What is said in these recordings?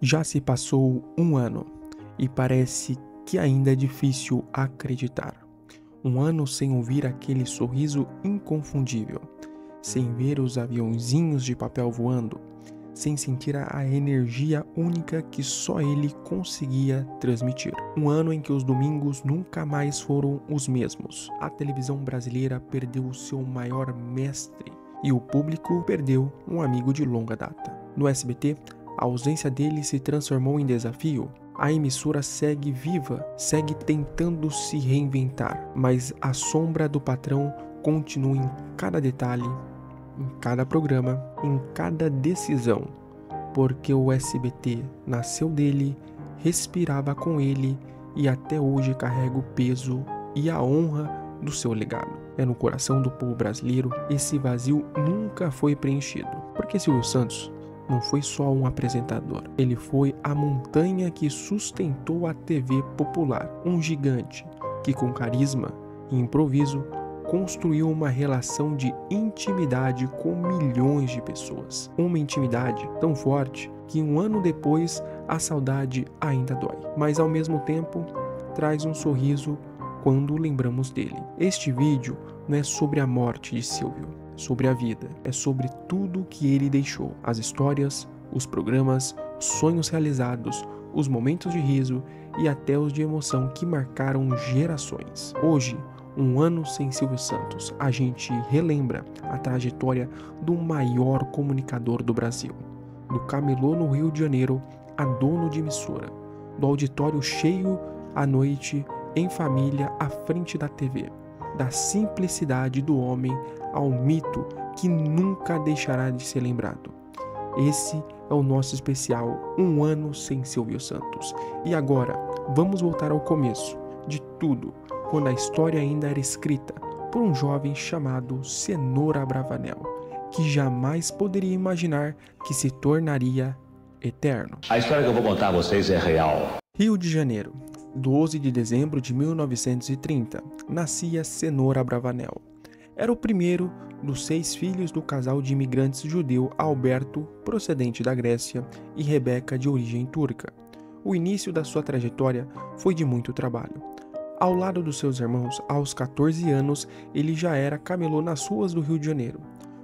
Já se passou um ano e parece que ainda é difícil acreditar. Um ano sem ouvir aquele sorriso inconfundível, sem ver os aviãozinhos de papel voando, sem sentir a energia única que só ele conseguia transmitir. Um ano em que os domingos nunca mais foram os mesmos. A televisão brasileira perdeu o seu maior mestre e o público perdeu um amigo de longa data. No SBT, a ausência dele se transformou em desafio. A emissora segue viva, segue tentando se reinventar, mas a sombra do patrão continua em cada detalhe, em cada programa, em cada decisão, porque o SBT nasceu dele, respirava com ele e até hoje carrega o peso e a honra do seu legado. É no coração do povo brasileiro, esse vazio nunca foi preenchido, porque Silvio Santos não foi só um apresentador, ele foi a montanha que sustentou a TV popular, um gigante que com carisma e improviso construiu uma relação de intimidade com milhões de pessoas. Uma intimidade tão forte que um ano depois a saudade ainda dói, mas ao mesmo tempo traz um sorriso quando lembramos dele. Este vídeo não é sobre a morte de Silvio, é sobre a vida, é sobre tudo que ele deixou, as histórias, os programas, os sonhos realizados, os momentos de riso e até os de emoção que marcaram gerações. Hoje, um ano sem Silvio Santos, a gente relembra a trajetória do maior comunicador do Brasil, do camelô no Rio de Janeiro a dono de emissora, do auditório cheio à noite em família à frente da TV, da simplicidade do homem ao mito que nunca deixará de ser lembrado. Esse é o nosso especial Um Ano Sem Silvio Santos. E agora, vamos voltar ao começo de tudo, quando a história ainda era escrita por um jovem chamado Cenoura Abravanel, que jamais poderia imaginar que se tornaria eterno. A história que eu vou contar a vocês é real. Rio de Janeiro, 12 de dezembro de 1930, nascia Cenoura Abravanel. Era o primeiro dos 6 filhos do casal de imigrantes judeu Alberto, procedente da Grécia, e Rebeca, de origem turca. O início da sua trajetória foi de muito trabalho. Ao lado dos seus irmãos, aos 14 anos, ele já era camelô nas ruas do Rio de Janeiro.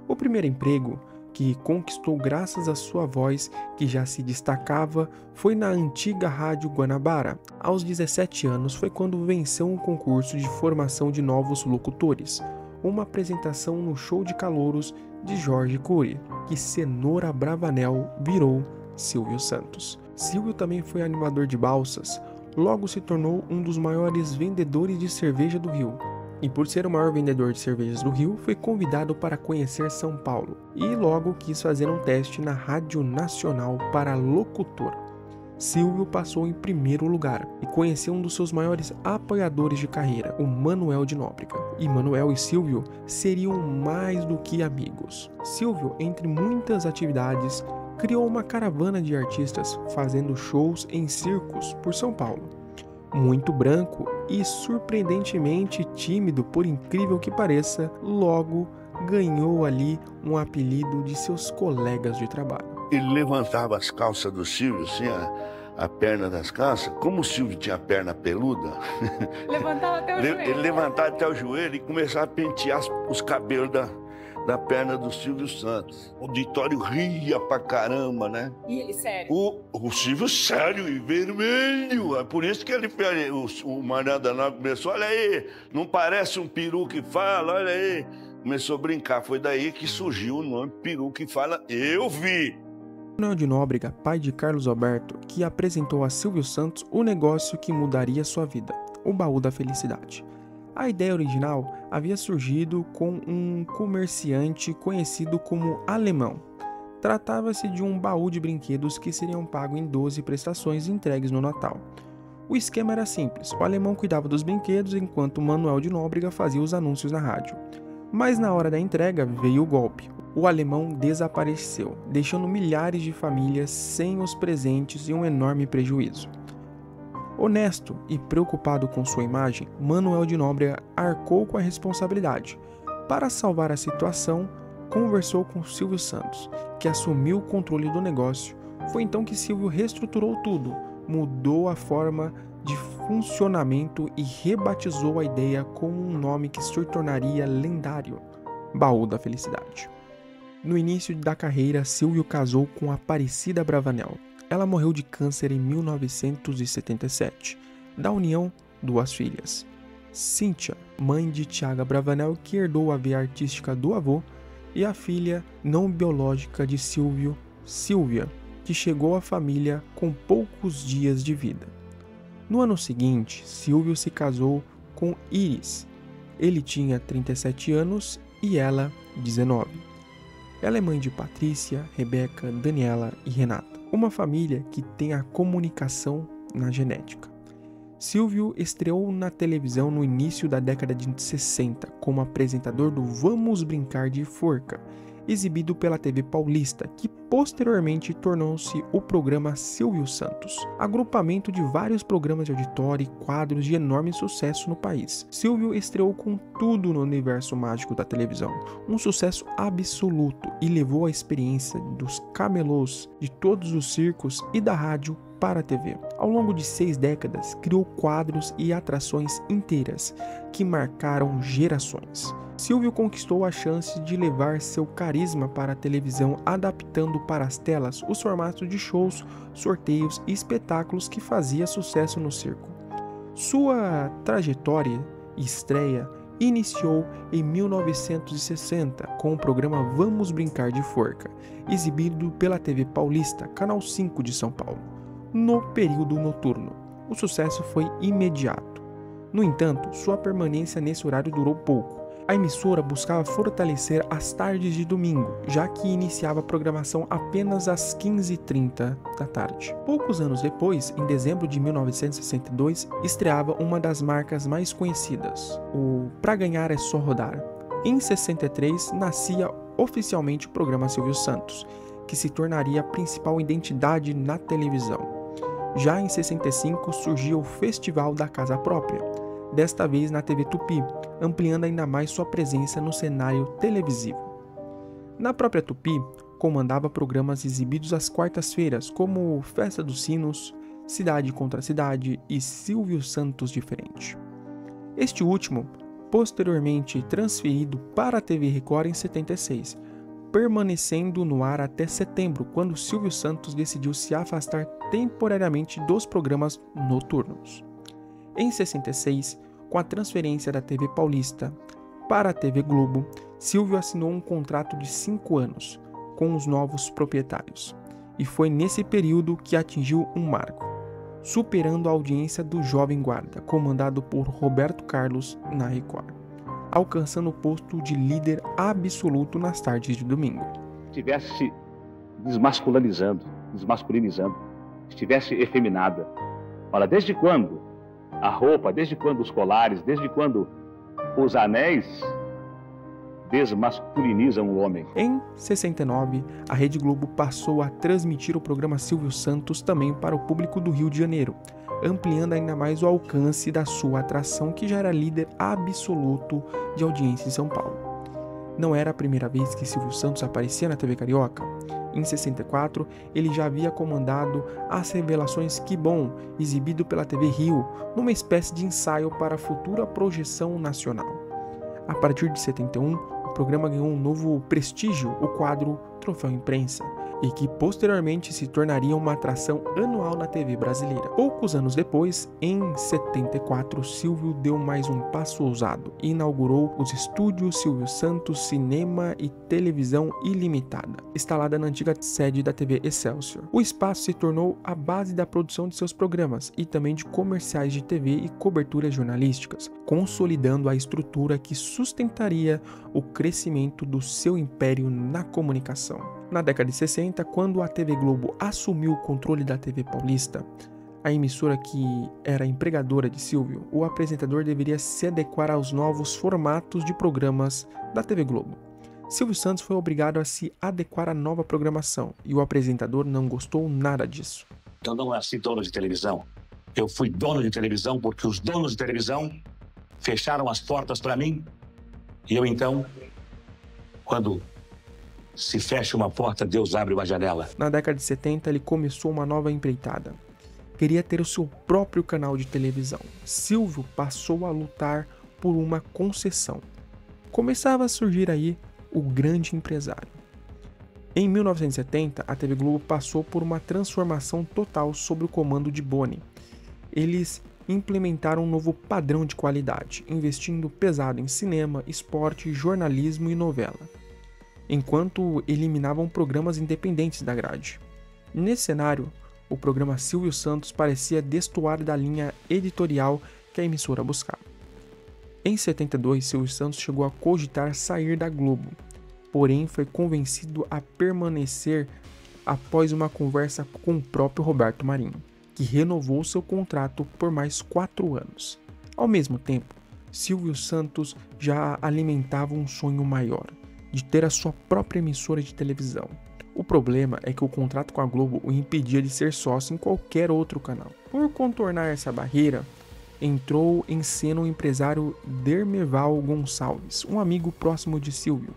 O primeiro emprego que conquistou graças à sua voz, que já se destacava, foi na antiga Rádio Guanabara. Aos 17 anos foi quando venceu um concurso de formação de novos locutores, uma apresentação no show de calouros de Jorge Cury, que Cenoura Abravanel virou Silvio Santos. Silvio também foi animador de balsas, logo se tornou um dos maiores vendedores de cerveja do Rio. E por ser o maior vendedor de cervejas do Rio, foi convidado para conhecer São Paulo e logo quis fazer um teste na Rádio Nacional para locutor. Silvio passou em primeiro lugar e conheceu um dos seus maiores apoiadores de carreira, o Manuel de Nóbrega. E Manuel e Silvio seriam mais do que amigos. Silvio, entre muitas atividades, criou uma caravana de artistas fazendo shows em circos por São Paulo. Muito branco e surpreendentemente tímido, por incrível que pareça, logo ganhou ali um apelido de seus colegas de trabalho. Ele levantava as calças do Silvio, assim, a perna das calças. Como o Silvio tinha a perna peluda, Levantava até o joelho. ele levantava até o joelho e começava a pentear os cabelos da perna do Silvio Santos. O auditório ria pra caramba, né? E ele, sério? O Silvio sério e vermelho. É por isso que ele, o Mané Danado começou, olha aí, não parece um peru que fala, olha aí. Começou a brincar, foi daí que surgiu o nome peru que fala, eu vi. Manuel de Nóbrega, pai de Carlos Alberto, que apresentou a Silvio Santos o negócio que mudaria sua vida, o Baú da Felicidade. A ideia original havia surgido com um comerciante conhecido como Alemão. Tratava-se de um baú de brinquedos que seriam pagos em 12 prestações entregues no Natal. O esquema era simples, o Alemão cuidava dos brinquedos enquanto Manuel de Nóbrega fazia os anúncios na rádio. Mas na hora da entrega veio o golpe. O Alemão desapareceu, deixando milhares de famílias sem os presentes e um enorme prejuízo. Honesto e preocupado com sua imagem, Manuel de Nóbrega arcou com a responsabilidade. Para salvar a situação, conversou com Silvio Santos, que assumiu o controle do negócio, Foi então que Silvio reestruturou tudo, mudou a forma de funcionamento e rebatizou a ideia com um nome que se tornaria lendário: Baú da Felicidade. No início da carreira, Silvio casou com Aparecida Bravanel. Ela morreu de câncer em 1977. Da união, 2 filhas. Cíntia, mãe de Tiaga Bravanel, que herdou a veia artística do avô, e a filha não biológica de Silvio, Silvia, que chegou à família com poucos dias de vida. No ano seguinte, Silvio se casou com Iris. Ele tinha 37 anos e ela 19. Ela é mãe de Patrícia, Rebeca, Daniela e Renata, uma família que tem a comunicação na genética. Silvio estreou na televisão no início da década de 60 como apresentador do Vamos Brincar de Forca, exibido pela TV Paulista, que posteriormente tornou-se o programa Silvio Santos, agrupamento de vários programas de auditório e quadros de enorme sucesso no país. Silvio estreou com tudo no universo mágico da televisão, um sucesso absoluto, e levou a experiência dos camelôs, de todos os circos e da rádio para a TV. Ao longo de 6 décadas, criou quadros e atrações inteiras que marcaram gerações. Silvio conquistou a chance de levar seu carisma para a televisão, adaptando para as telas os formatos de shows, sorteios e espetáculos que fazia sucesso no circo. Sua trajetória e estreia iniciou em 1960 com o programa Vamos Brincar de Forca, exibido pela TV Paulista, Canal 5 de São Paulo, no período noturno. O sucesso foi imediato. No entanto, sua permanência nesse horário durou pouco. A emissora buscava fortalecer as tardes de domingo, já que iniciava a programação apenas às 15h30 da tarde. Poucos anos depois, em dezembro de 1962, estreava uma das marcas mais conhecidas, o Pra Ganhar é Só Rodar. Em 63, nascia oficialmente o programa Silvio Santos, que se tornaria a principal identidade na televisão. Já em 65, surgia o Festival da Casa Própria, desta vez na TV Tupi, ampliando ainda mais sua presença no cenário televisivo. Na própria Tupi, comandava programas exibidos às quartas-feiras, como Festa dos Sinos, Cidade contra Cidade e Silvio Santos Diferente. Este último, posteriormente transferido para a TV Record em 76, permanecendo no ar até setembro, quando Silvio Santos decidiu se afastar temporariamente dos programas noturnos. Em 66, com a transferência da TV Paulista para a TV Globo, Silvio assinou um contrato de 5 anos com os novos proprietários, e foi nesse período que atingiu um marco, superando a audiência do Jovem Guarda, comandado por Roberto Carlos na Record, alcançando o posto de líder absoluto nas tardes de domingo. Estivesse se desmasculinizando, estivesse efeminada. Olha, desde quando a roupa, desde quando os colares, desde quando os anéis desmasculinizam o homem? Em 69, a Rede Globo passou a transmitir o programa Silvio Santos também para o público do Rio de Janeiro, ampliando ainda mais o alcance da sua atração, que já era líder absoluto de audiência em São Paulo. Não era a primeira vez que Silvio Santos aparecia na TV Carioca. Em 64, ele já havia comandado As Revelações Que Bom, exibido pela TV Rio, numa espécie de ensaio para a futura projeção nacional. A partir de 71, o programa ganhou um novo prestígio, o quadro Troféu Imprensa, e que posteriormente se tornaria uma atração anual na TV brasileira. Poucos anos depois, em 74, Silvio deu mais um passo ousado e inaugurou os estúdios Silvio Santos Cinema e Televisão Ilimitada, instalada na antiga sede da TV Excelsior. O espaço se tornou a base da produção de seus programas e também de comerciais de TV e coberturas jornalísticas, consolidando a estrutura que sustentaria o crescimento do seu império na comunicação. Na década de 60, quando a TV Globo assumiu o controle da TV Paulista, a emissora que era empregadora de Silvio, o apresentador deveria se adequar aos novos formatos de programas da TV Globo. Silvio Santos foi obrigado a se adequar à nova programação e o apresentador não gostou nada disso. Eu não nasci dono de televisão. Eu fui dono de televisão porque os donos de televisão fecharam as portas para mim. E eu então, quando Se fecha uma porta, Deus abre uma janela. Na década de 70, ele começou uma nova empreitada. Queria ter o seu próprio canal de televisão. Silvio passou a lutar por uma concessão. Começava a surgir aí o grande empresário. Em 1970, a TV Globo passou por uma transformação total sob o comando de Boni. Eles implementaram um novo padrão de qualidade, investindo pesado em cinema, esporte, jornalismo e novela, enquanto eliminavam programas independentes da grade. Nesse cenário, o programa Silvio Santos parecia destoar da linha editorial que a emissora buscava. Em 72, Silvio Santos chegou a cogitar sair da Globo, porém foi convencido a permanecer após uma conversa com o próprio Roberto Marinho, que renovou seu contrato por mais 4 anos. Ao mesmo tempo, Silvio Santos já alimentava um sonho maior, de ter a sua própria emissora de televisão. O problema é que o contrato com a Globo o impedia de ser sócio em qualquer outro canal. Por contornar essa barreira, entrou em cena o empresário Dermeval Gonçalves, um amigo próximo de Silvio.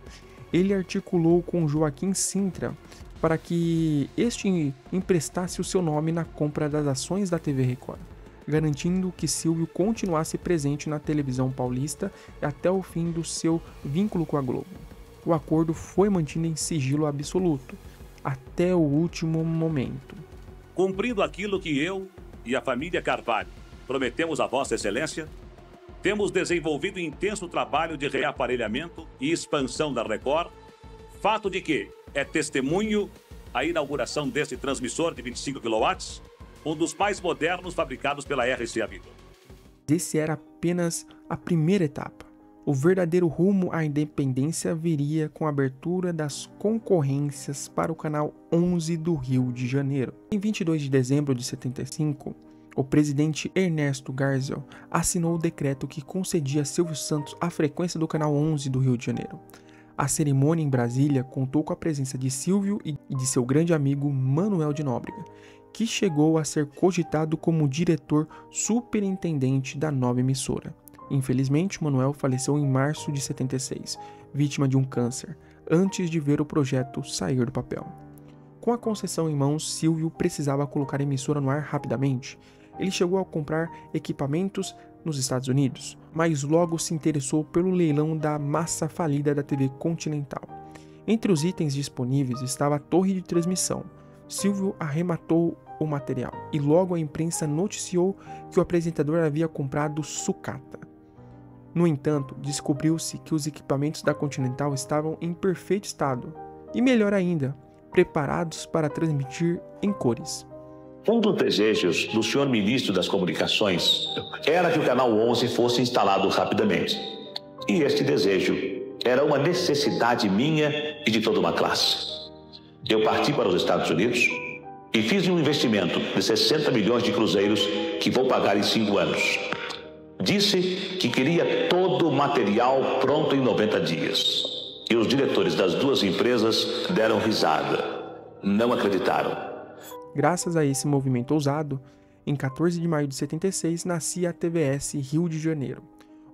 Ele articulou com Joaquim Sintra para que este emprestasse o seu nome na compra das ações da TV Record, garantindo que Silvio continuasse presente na televisão paulista até o fim do seu vínculo com a Globo. O acordo foi mantido em sigilo absoluto, até o último momento. Cumprindo aquilo que eu e a família Carvalho prometemos a Vossa Excelência, temos desenvolvido intenso trabalho de reaparelhamento e expansão da Record, fato de que é testemunho a inauguração deste transmissor de 25 kW, um dos mais modernos fabricados pela RCA Victor. Esse era apenas a primeira etapa. O verdadeiro rumo à independência viria com a abertura das concorrências para o Canal 11 do Rio de Janeiro. Em 22 de dezembro de 75, o presidente Ernesto Gersel assinou o decreto que concedia a Silvio Santos a frequência do Canal 11 do Rio de Janeiro. A cerimônia em Brasília contou com a presença de Silvio e de seu grande amigo Manuel de Nóbrega, que chegou a ser cogitado como diretor superintendente da nova emissora. Infelizmente, Manuel faleceu em março de 76, vítima de um câncer, antes de ver o projeto sair do papel. Com a concessão em mãos, Silvio precisava colocar a emissora no ar rapidamente. Ele chegou a comprar equipamentos nos Estados Unidos, mas logo se interessou pelo leilão da massa falida da TV Continental. Entre os itens disponíveis estava a torre de transmissão. Silvio arrematou o material e logo a imprensa noticiou que o apresentador havia comprado sucata. No entanto, descobriu-se que os equipamentos da Continental estavam em perfeito estado e, melhor ainda, preparados para transmitir em cores. Um dos desejos do senhor ministro das Comunicações era que o Canal 11 fosse instalado rapidamente. E este desejo era uma necessidade minha e de toda uma classe. Eu parti para os Estados Unidos e fiz um investimento de 60 milhões de cruzeiros que vou pagar em 5 anos. Disse que queria todo o material pronto em 90 dias. E os diretores das duas empresas deram risada. Não acreditaram. Graças a esse movimento ousado, em 14 de maio de 76 nascia a TVS Rio de Janeiro.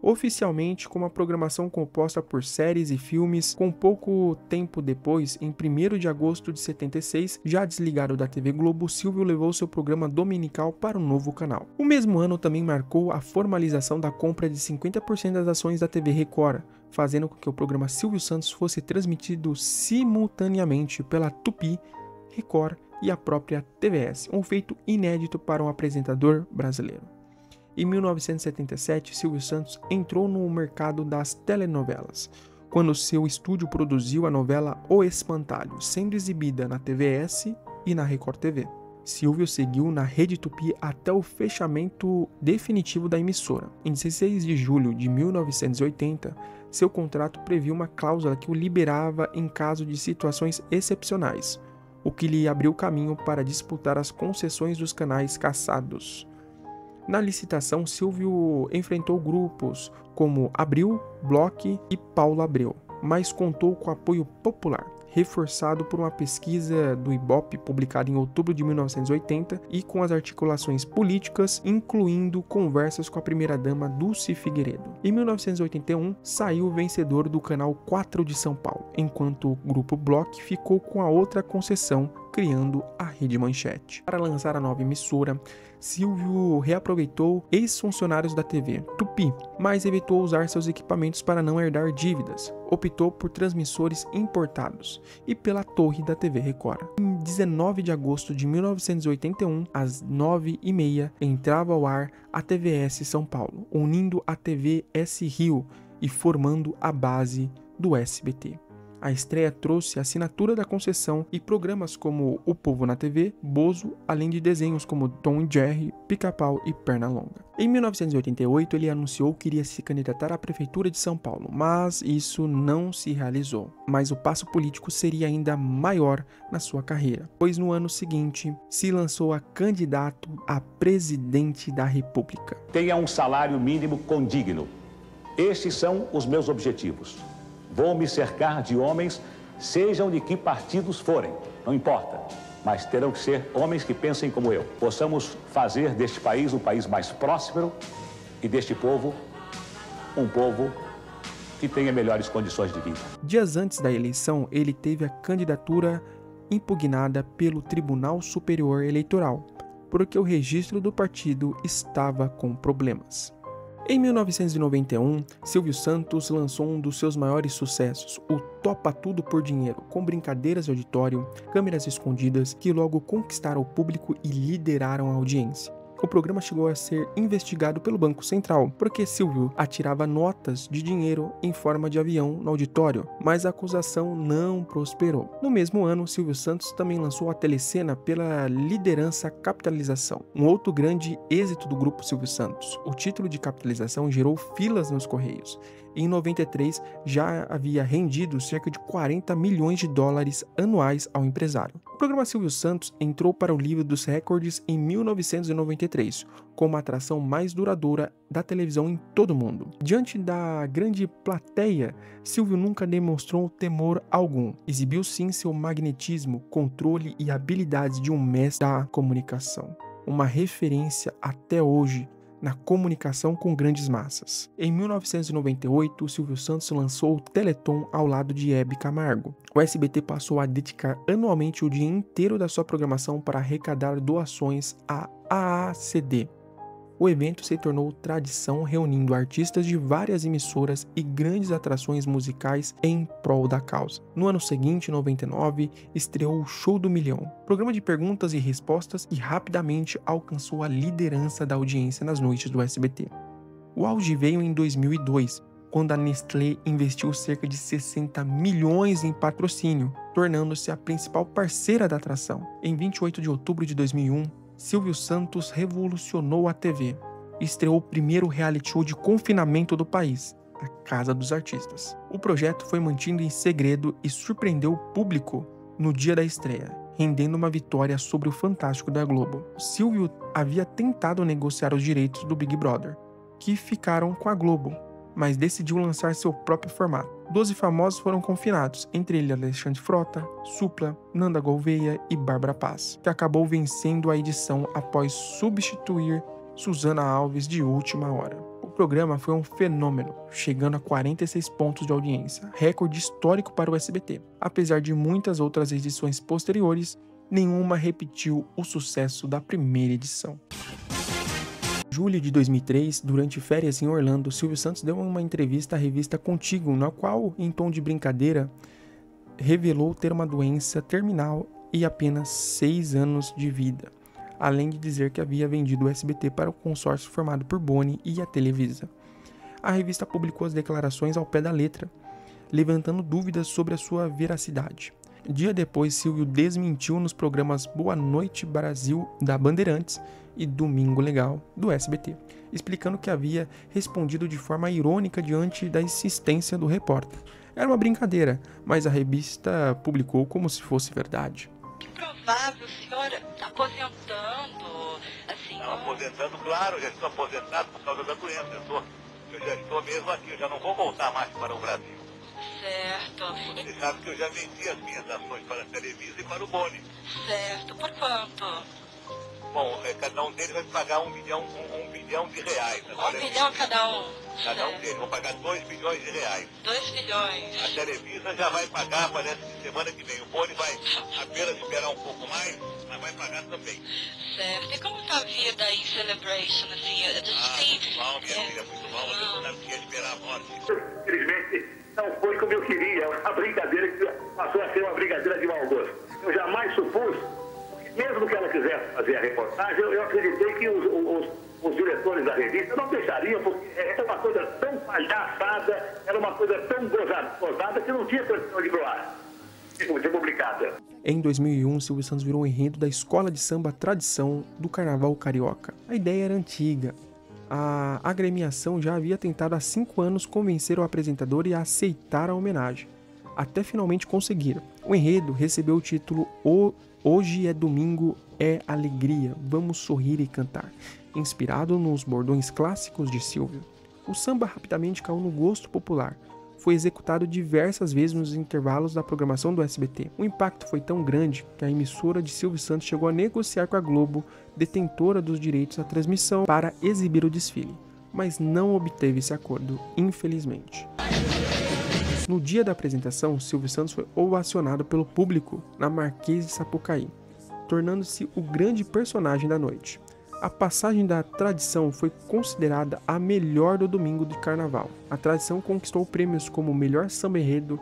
Oficialmente com uma programação composta por séries e filmes, com pouco tempo depois, em 1º de agosto de 76, já desligado da TV Globo, Silvio levou seu programa dominical para o novo canal. O mesmo ano também marcou a formalização da compra de 50% das ações da TV Record, fazendo com que o programa Silvio Santos fosse transmitido simultaneamente pela Tupi, Record e a própria TVS, um feito inédito para um apresentador brasileiro. Em 1977, Silvio Santos entrou no mercado das telenovelas, quando seu estúdio produziu a novela O Espantalho, sendo exibida na TVS e na Record TV. Silvio seguiu na Rede Tupi até o fechamento definitivo da emissora. Em 16 de julho de 1980, seu contrato previa uma cláusula que o liberava em caso de situações excepcionais, o que lhe abriu caminho para disputar as concessões dos canais caçados. Na licitação, Silvio enfrentou grupos como Abril, Bloch e Paulo Abreu, mas contou com apoio popular. reforçado por uma pesquisa do Ibope publicada em outubro de 1980 e com as articulações políticas, incluindo conversas com a primeira-dama Dulce Figueiredo. Em 1981, saiu o vencedor do Canal 4 de São Paulo, enquanto o Grupo Bloch ficou com a outra concessão, criando a Rede Manchete. Para lançar a nova emissora, Silvio reaproveitou ex-funcionários da TV Tupi, mas evitou usar seus equipamentos para não herdar dívidas. Optou por transmissores importados e pela torre da TV Record. Em 19 de agosto de 1981, às 9h30, entrava ao ar a TVS São Paulo, unindo a TVS Rio e formando a base do SBT. A estreia trouxe a assinatura da concessão e programas como O Povo na TV, Bozo, além de desenhos como Tom e Jerry, Pica-Pau e Pernalonga. Em 1988, ele anunciou que iria se candidatar à Prefeitura de São Paulo, mas isso não se realizou. Mas o passo político seria ainda maior na sua carreira, pois no ano seguinte se lançou a candidato a presidente da República. Tenha um salário mínimo condigno. Estes são os meus objetivos. Vou me cercar de homens, sejam de que partidos forem, não importa. Mas terão que ser homens que pensem como eu. Possamos fazer deste país um país mais próspero e deste povo um povo que tenha melhores condições de vida. Dias antes da eleição, ele teve a candidatura impugnada pelo Tribunal Superior Eleitoral, porque o registro do partido estava com problemas. Em 1991, Silvio Santos lançou um dos seus maiores sucessos, o Topa Tudo por Dinheiro, com brincadeiras de auditório, câmeras escondidas que logo conquistaram o público e lideraram a audiência. O programa chegou a ser investigado pelo Banco Central, porque Silvio atirava notas de dinheiro em forma de avião no auditório, mas a acusação não prosperou. No mesmo ano, Silvio Santos também lançou a telecena pela Liderança Capitalização, um outro grande êxito do grupo Silvio Santos. O título de capitalização gerou filas nos Correios. Em 93, já havia rendido cerca de 40 milhões de dólares anuais ao empresário. O programa Silvio Santos entrou para o livro dos recordes em 1993, como a atração mais duradoura da televisão em todo o mundo. Diante da grande plateia, Silvio nunca demonstrou temor algum. Exibiu sim seu magnetismo, controle e habilidades de um mestre da comunicação. Uma referência até hoje na comunicação com grandes massas. Em 1998, Silvio Santos lançou o Teleton ao lado de Hebe Camargo. O SBT passou a dedicar anualmente o dia inteiro da sua programação para arrecadar doações à AACD. O evento se tornou tradição, reunindo artistas de várias emissoras e grandes atrações musicais em prol da causa. No ano seguinte, 99, estreou o Show do Milhão, programa de perguntas e respostas que rapidamente alcançou a liderança da audiência nas noites do SBT. O auge veio em 2002, quando a Nestlé investiu cerca de 60 milhões em patrocínio, tornando-se a principal parceira da atração. Em 28 de outubro de 2001, Silvio Santos revolucionou a TV e estreou o primeiro reality show de confinamento do país, A Casa dos Artistas. O projeto foi mantido em segredo e surpreendeu o público no dia da estreia, rendendo uma vitória sobre o Fantástico da Globo. Silvio havia tentado negociar os direitos do Big Brother, que ficaram com a Globo, mas decidiu lançar seu próprio formato. 12 famosos foram confinados, entre eles Alexandre Frota, Supla, Nanda Gouveia e Bárbara Paz, que acabou vencendo a edição após substituir Suzana Alves de última hora. O programa foi um fenômeno, chegando a 46 pontos de audiência, recorde histórico para o SBT. Apesar de muitas outras edições posteriores, nenhuma repetiu o sucesso da primeira edição. Em julho de 2003, durante férias em Orlando, Silvio Santos deu uma entrevista à revista Contigo, na qual, em tom de brincadeira, revelou ter uma doença terminal e apenas 6 anos de vida, além de dizer que havia vendido o SBT para o consórcio formado por Boni e a Televisa. A revista publicou as declarações ao pé da letra, levantando dúvidas sobre a sua veracidade. Dia depois, Silvio desmentiu nos programas Boa Noite Brasil, da Bandeirantes, e Domingo Legal, do SBT, explicando que havia respondido de forma irônica diante da insistência do repórter. Era uma brincadeira, mas a revista publicou como se fosse verdade. Improvável, senhor aposentando, assim... Não, aposentando, claro, já estou aposentado por causa da doença. Eu já estou mesmo aqui, eu já não vou voltar mais para o Brasil. Certo. Você sabe que eu já vendi as minhas ações para a Televisa e para o Boni. Certo. Por quanto? Bom, cada um deles vai pagar um bilhão de reais. Agora, 1 bilhão cada um. Cada um deles vão pagar 2 bilhões de reais. 2 bilhões. A Televisa já vai pagar, parece que semana que vem. O Boni vai apenas esperar um pouco mais, mas vai pagar também. Certo. E como está a vida aí em Celebration? Assim, a gente tem... Muito mal, minha filha, muito mal. Você não sabe o que é esperar a morte. Infelizmente, não foi como eu queria. A brincadeira que passou a ser uma brincadeira de mau gosto. Eu jamais supus, mesmo que ela quisesse fazer a reportagem, eu acreditei que os diretores da revista não deixariam, porque era uma coisa tão palhaçada, era uma coisa tão gozada que não tinha condição de doar, de publicada. Em 2001, Silvio Santos virou um enredo da escola de samba Tradição do Carnaval Carioca. A ideia era antiga. A agremiação já havia tentado há 5 anos convencer o apresentador a aceitar a homenagem, até finalmente conseguir. O enredo recebeu o título Hoje é Domingo, é Alegria, Vamos Sorrir e Cantar, inspirado nos bordões clássicos de Silvio. O samba rapidamente caiu no gosto popular. Foi executado diversas vezes nos intervalos da programação do SBT. O impacto foi tão grande que a emissora de Silvio Santos chegou a negociar com a Globo, detentora dos direitos à transmissão, para exibir o desfile, mas não obteve esse acordo, infelizmente. No dia da apresentação, Silvio Santos foi ovacionado pelo público na Marquês de Sapucaí, tornando-se o grande personagem da noite. A passagem da Tradição foi considerada a melhor do domingo de carnaval. A Tradição conquistou prêmios como melhor samba enredo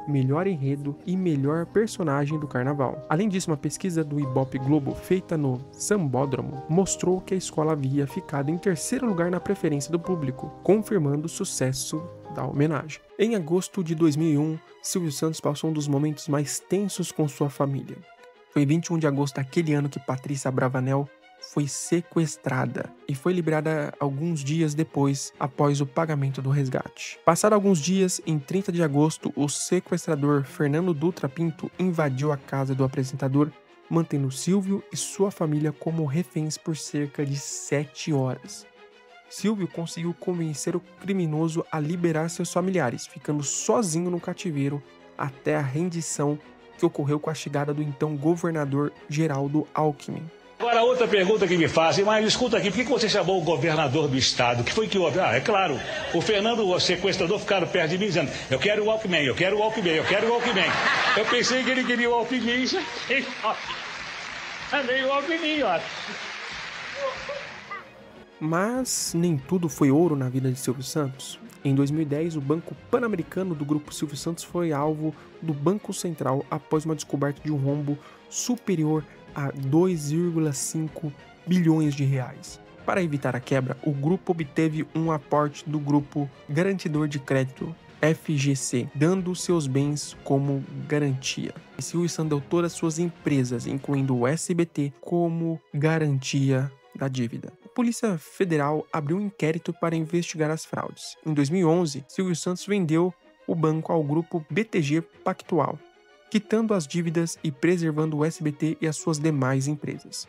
e melhor personagem do carnaval. Além disso, uma pesquisa do Ibope Globo feita no Sambódromo mostrou que a escola havia ficado em 3º lugar na preferência do público, confirmando o sucesso da homenagem. Em agosto de 2001, Silvio Santos passou um dos momentos mais tensos com sua família. Foi 21 de agosto daquele ano que Patrícia Bravanel foi sequestrada e foi liberada alguns dias depois, após o pagamento do resgate. Passado alguns dias, em 30 de agosto, o sequestrador Fernando Dutra Pinto invadiu a casa do apresentador, mantendo Silvio e sua família como reféns por cerca de 7 horas. Silvio conseguiu convencer o criminoso a liberar seus familiares, ficando sozinho no cativeiro até a rendição que ocorreu com a chegada do então governador Geraldo Alckmin. Agora, outra pergunta que me fazem, mas escuta aqui, por que você chamou o governador do estado? O que foi que houve? É claro, o Fernando, o sequestrador, ficaram perto de mim dizendo, eu quero o Alckmin, eu quero o Alckmin, eu quero o Alckmin. Eu pensei que ele queria o Alckmin, andei o Alckmin, ó. Mas nem tudo foi ouro na vida de Silvio Santos. Em 2010, o Banco Pan-Americano do Grupo Silvio Santos foi alvo do Banco Central após uma descoberta de um rombo superior a 2,5 bilhões de reais. Para evitar a quebra, o grupo obteve um aporte do Grupo Garantidor de Crédito, FGC, dando seus bens como garantia. E Silvio Santos deu todas suas empresas, incluindo o SBT, como garantia da dívida. A Polícia Federal abriu um inquérito para investigar as fraudes. Em 2011, Silvio Santos vendeu o banco ao grupo BTG Pactual, quitando as dívidas e preservando o SBT e as suas demais empresas.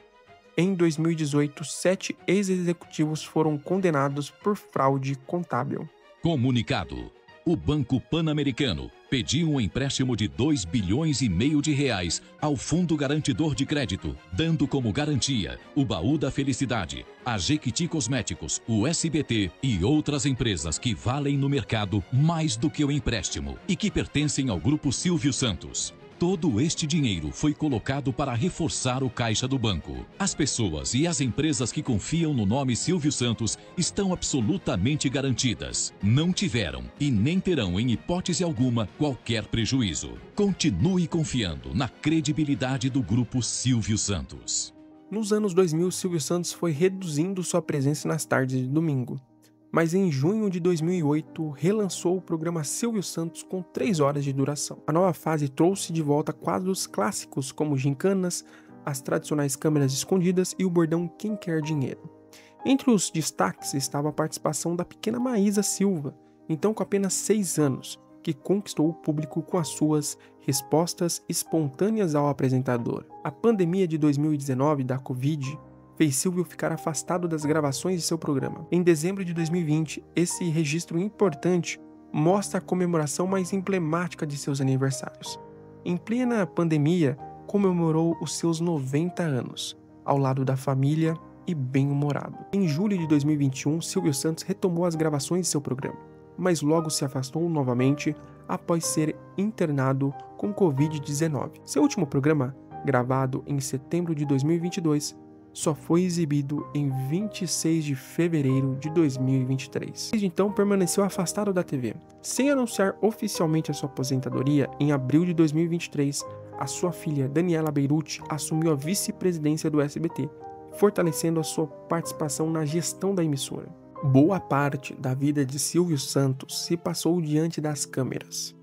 Em 2018, 7 ex-executivos foram condenados por fraude contábil. Comunicado. O Banco Pan-Americano pediu um empréstimo de 2,5 bilhões de reais ao Fundo Garantidor de Crédito, dando como garantia o Baú da Felicidade, a Jequiti Cosméticos, o SBT e outras empresas que valem no mercado mais do que o empréstimo e que pertencem ao Grupo Silvio Santos. Todo este dinheiro foi colocado para reforçar o caixa do banco. As pessoas e as empresas que confiam no nome Silvio Santos estão absolutamente garantidas. Não tiveram e nem terão, em hipótese alguma, qualquer prejuízo. Continue confiando na credibilidade do Grupo Silvio Santos. Nos anos 2000, Silvio Santos foi reduzindo sua presença nas tardes de domingo. Mas em junho de 2008, relançou o programa Silvio Santos com 3 horas de duração. A nova fase trouxe de volta quadros clássicos como gincanas, as tradicionais câmeras escondidas e o bordão Quem Quer Dinheiro. Entre os destaques estava a participação da pequena Maísa Silva, então com apenas 6 anos, que conquistou o público com as suas respostas espontâneas ao apresentador. A pandemia de 2019 da Covid fez Silvio ficar afastado das gravações de seu programa. Em dezembro de 2020, esse registro importante mostra a comemoração mais emblemática de seus aniversários. Em plena pandemia, comemorou os seus 90 anos, ao lado da família e bem-humorado. Em julho de 2021, Silvio Santos retomou as gravações de seu programa, mas logo se afastou novamente após ser internado com Covid-19. Seu último programa, gravado em setembro de 2022, só foi exibido em 26 de fevereiro de 2023. Desde então, permaneceu afastado da TV. Sem anunciar oficialmente a sua aposentadoria, em abril de 2023, a sua filha Daniela Beirute assumiu a vice-presidência do SBT, fortalecendo a sua participação na gestão da emissora. Boa parte da vida de Silvio Santos se passou diante das câmeras,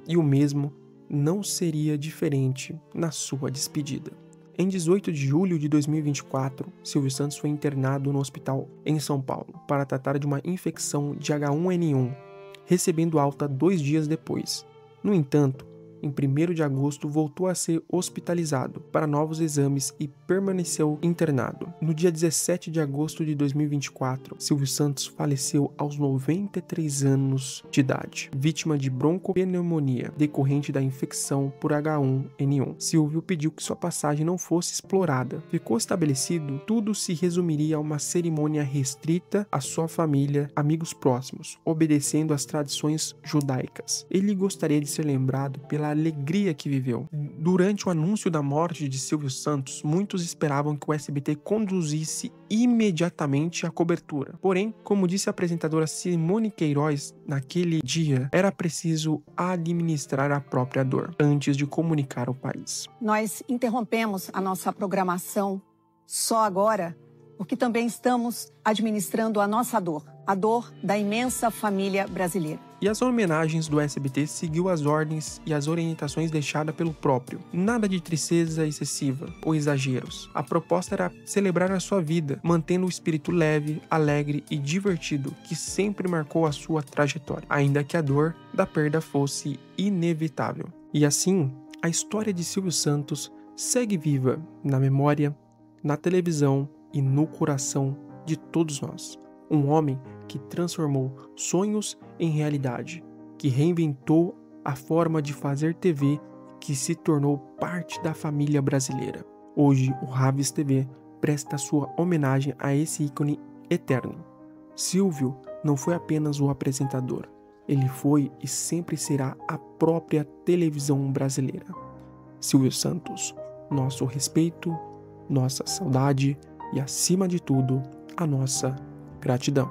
e o mesmo não seria diferente na sua despedida. Em 18 de julho de 2024, Silvio Santos foi internado no hospital em São Paulo para tratar de uma infecção de H1N1, recebendo alta 2 dias depois. No entanto, em 1º de agosto voltou a ser hospitalizado para novos exames e permaneceu internado. No dia 17 de agosto de 2024, Silvio Santos faleceu aos 93 anos de idade, vítima de broncopneumonia decorrente da infecção por H1N1. Silvio pediu que sua passagem não fosse explorada. Ficou estabelecido, tudo se resumiria a uma cerimônia restrita à sua família, amigos próximos, obedecendo às tradições judaicas. Ele gostaria de ser lembrado pela alegria que viveu. Durante o anúncio da morte de Silvio Santos, muitos esperavam que o SBT conduzisse imediatamente a cobertura. Porém, como disse a apresentadora Simone Queiroz naquele dia, era preciso administrar a própria dor antes de comunicar ao país. Nós interrompemos a nossa programação só agora, porque também estamos administrando a nossa dor, a dor da imensa família brasileira. E as homenagens do SBT seguiu as ordens e as orientações deixadas pelo próprio. Nada de tristeza excessiva ou exageros. A proposta era celebrar a sua vida, mantendo o espírito leve, alegre e divertido que sempre marcou a sua trajetória, ainda que a dor da perda fosse inevitável. E assim, a história de Silvio Santos segue viva na memória, na televisão e no coração de todos nós. Um homem que transformou sonhos em realidade, que reinventou a forma de fazer TV, que se tornou parte da família brasileira. Hoje, o Raves TV presta sua homenagem a esse ícone eterno. Silvio não foi apenas o apresentador, ele foi e sempre será a própria televisão brasileira. Silvio Santos, nosso respeito, nossa saudade e, acima de tudo, a nossa gratidão.